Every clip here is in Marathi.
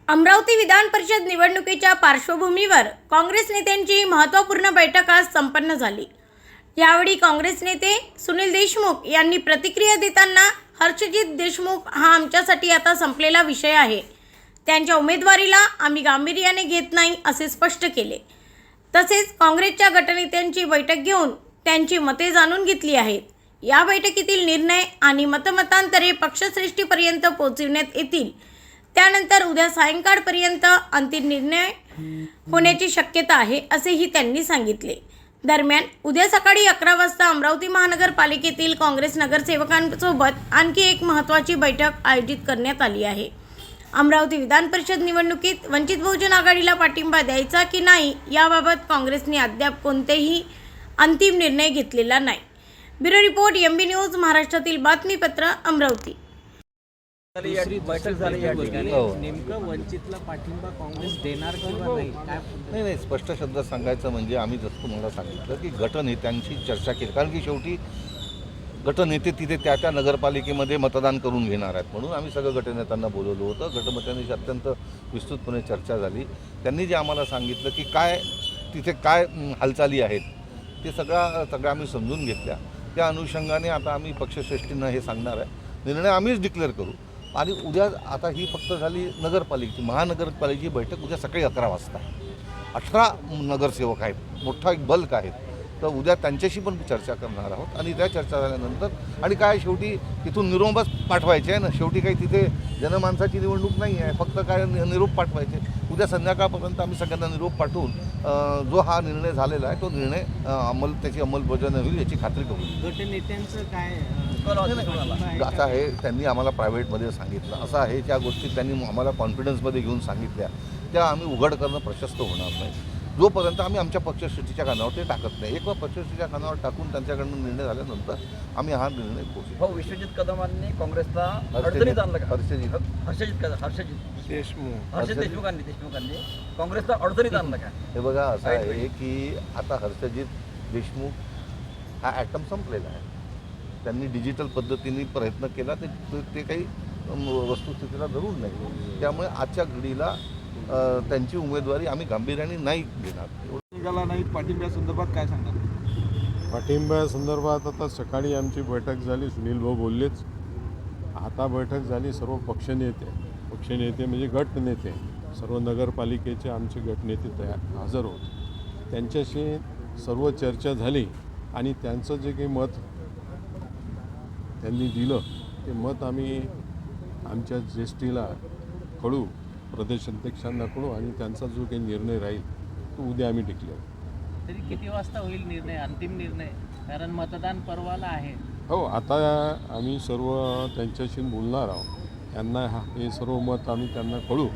अमरावती विधान परिषद निवडणुकीच्या पार्श्वभूमीवर काँग्रेस नेत्यांची महत्त्वपूर्ण बैठक आज संपन्न झाली। यावेळी काँग्रेस नेते सुनील देशमुख यांनी प्रतिक्रिया देताना हर्षजित देशमुख हा आमच्यासाठी आता संपलेला विषय आहे, त्यांच्या उमेदवारीला आम्ही गांभीर्याने घेत नाही असे स्पष्ट केले। तसेच काँग्रेसच्या गटनेत्यांची बैठक घेऊन त्यांची मते जाणून घेतली आहेत। या बैठकीतील निर्णय आणि मतमतांतरे पक्षश्रेष्ठीपर्यंत पोहोचविण्यात येतील। त्यानंतर उद्या सायंकाळपर्यंत अंतिम निर्णय होण्याची शक्यता आहे असेही त्यांनी सांगितले। दरम्यान उद्या सकाळी 11 वाजता अमरावती महानगरपालिकेतील काँग्रेस नगरसेवकांसोबत आणखी एक महत्त्वाची बैठक आयोजित करण्यात आली आहे। अमरावती विधान परिषद निवडणुकीत वंचित बहुजन आघाडीला पाठिंबा द्यायचा की नाही याबाबत काँग्रेसने अद्याप कोणतेही अंतिम निर्णय घेतलेला नाही। ब्युरो रिपोर्ट एमबी न्यूज महाराष्ट्रातील बातमीपत्र अमरावती। बैठक झाली या ठिकाणी नेमकं वंचितला पाठिंबा काँग्रेस देणार किंवा नाही स्पष्ट शब्दात सांगायचं म्हणजे आम्ही जसं तुम्हाला सांगितलं की गटनेत्यांची चर्चा केली, कारण की शेवटी गटनेते तिथे त्या नगरपालिकेमध्ये मतदान करून घेणार आहेत, म्हणून आम्ही सगळं गटनेत्यांना बोलवलं होतं। गटनेत्यांची अत्यंत विस्तृतपणे चर्चा झाली। त्यांनी जे आम्हाला सांगितलं की तिथे काय हालचाली आहेत ते सगळं आम्ही समजून घेतल्या। त्या अनुषंगाने आता आम्ही पक्षश्रेष्ठींना हे सांगणार आहे, निर्णय आम्हीच डिक्लेअर करू। आणि उद्या आता ही फक्त झाली नगरपालिकेची, महानगरपालिकेची बैठक उद्या सकाळी 11 वाजता। 18 नगरसेवक आहेत, मोठा एक बल्क आहे, तर उद्या त्यांच्याशी पण चर्चा करणार आहोत। आणि त्या चर्चा झाल्यानंतर आणि काय शेवटी तिथून निरोपच पाठवायचे आहे ना, शेवटी काही तिथे जनमानसाची निवडणूक नाही आहे, फक्त काय निरोप पाठवायचे। उद्या संध्याकाळपर्यंत आम्ही सगळ्यांना निरोप पाठवून जो हा निर्णय झालेला आहे तो निर्णय त्याची अंमलबजावणी होईल याची खात्री करू। गटनेत्यांचं काय असं आहे, त्यांनी आम्हाला प्रायव्हेटमध्ये सांगितलं, असं आहे ज्या गोष्टी त्यांनी आम्हाला कॉन्फिडन्समध्ये घेऊन सांगितल्या त्या आम्ही उघड करणं प्रशस्त होणार नाही जोपर्यंत आम्ही आमच्या पक्षश्रेष्ठीच्या कानावर ते टाकत नाही। एक वेळ पक्षश्रेष्ठीच्या कानावर टाकून त्यांच्याकडून निर्णय झाल्यानंतर आम्ही हा निर्णय पोहोचू। हो, विश्वजित कदमांनी काँग्रेसला अडचणीत आणलं का? हर्षजित देशमुखांनी काँग्रेसला अडचणीत आणलं का? हे बघा, असं आहे की आता हर्षजित देशमुख हा ॲटम संपलेला आहे। त्यांनी डिजिटल पद्धतीने प्रयत्न केला, ते काही वस्तुस्थितीला धरून नाही, त्यामुळे आजच्या घडीला त्यांची उमेदवारी आम्ही गांभीर्याने नाही घेणार। निघाला नाही पाठिंब्यासंदर्भात काय सांगणार? पाठिंब्यासंदर्भात आता सकाळी आमची बैठक झाली, सुनील भाऊ बोललेच। आता बैठक झाली सर्व पक्षनेते म्हणजे गटनेते, सर्व नगरपालिकेचे आमचे गटनेते हजर होते। त्यांच्याशी सर्व चर्चा झाली आणि त्यांचं जे काही मत त्यांनी दिलं ते मत आम्ही आमच्या ज्येष्ठीला कळू, प्रदेशाध्यक्षांना कळू आणि त्यांचा जो काही निर्णय राहील तो उद्या आम्ही डिक्लेअर। तरी किती वाजता होईल निर्णय, अंतिम निर्णय? कारण मतदान परवाला आहे। हो, आता आम्ही सर्व त्यांच्याशी बोलणार आहोत, त्यांना हे सर्व मत आम्ही त्यांना कळू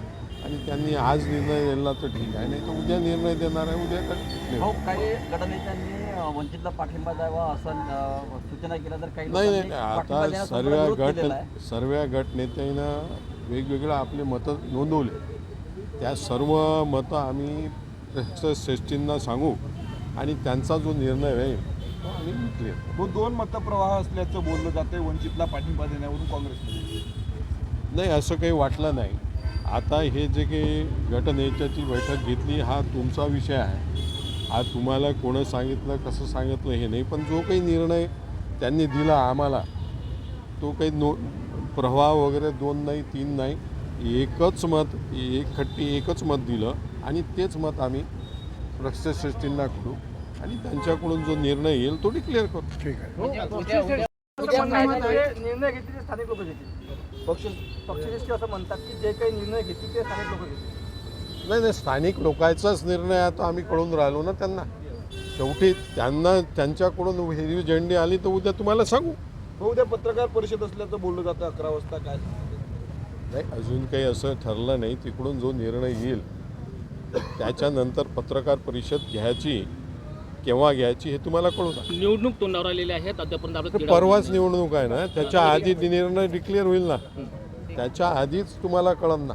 आणि त्यांनी आज निर्णय दिला तर ठीक आहे, नाही तर उद्या निर्णय देणार आहे, उद्या तर हो। काही गटनेत्यांनी वंचितला पाठिंबा द्यावा असं सूचना केल्या, तर काही नाही आता सर्व गटनेत्यांना वेगवेगळं आपले मतं नोंदवले, त्या सर्व मतं आम्ही पक्षश्रेष्ठींना सांगू आणि त्यांचा जो निर्णय राहील तो आम्ही क्लिअर करू। दोन मतप्रवाह असल्याचं बोललं जाते वंचितला पाठिंबा देण्यावरून काँग्रेसमध्ये। नाही, असं काही वाटलं नाही। आता हे जे काही गटनेत्याची बैठक घेतली हा तुमचा विषय आहे, हा तुम्हाला कोणं सांगितलं कसं सांगितलं हे नाही, पण जो काही निर्णय त्यांनी दिला आम्हाला तो काही प्रवाह वगैरे 2 नाही 3 नाही, एकच मत, एकच मत दिलं आणि तेच मत आम्ही पक्षश्रेष्ठींना करू आणि त्यांच्याकडून जो निर्णय येईल तो डिक्लेअर करू। ठीक आहे। निर्णय घेतले स्थानिक लोक घेतील, पक्षश्रेष्ठी असं म्हणतात की जे काही निर्णय घेतील ते स्थानिक लोक घेतील। नाही, स्थानिक लोकांचाच निर्णय आता आम्ही कळून राहिलो ना त्यांना, शेवटी त्यांना त्यांच्याकडून हिरवी झेंडी आली तर उद्या तुम्हाला सांगू। उद्या पत्रकार परिषद असल्याचं बोललं जातं 11 वाजता, काय? नाही, अजून काही असं ठरलं नाही। तिकडून जो निर्णय येईल त्याच्यानंतर पत्रकार परिषद केव्हा घ्यायची हे तुम्हाला कळू ना। निवडणूक तोंडावर आलेली आहेत, अद्यापर्यंत परवाच निवडणूक आहे ना, त्याच्या आधी निर्णय डिक्लेअर होईल ना, त्याच्या आधीच तुम्हाला कळन ना।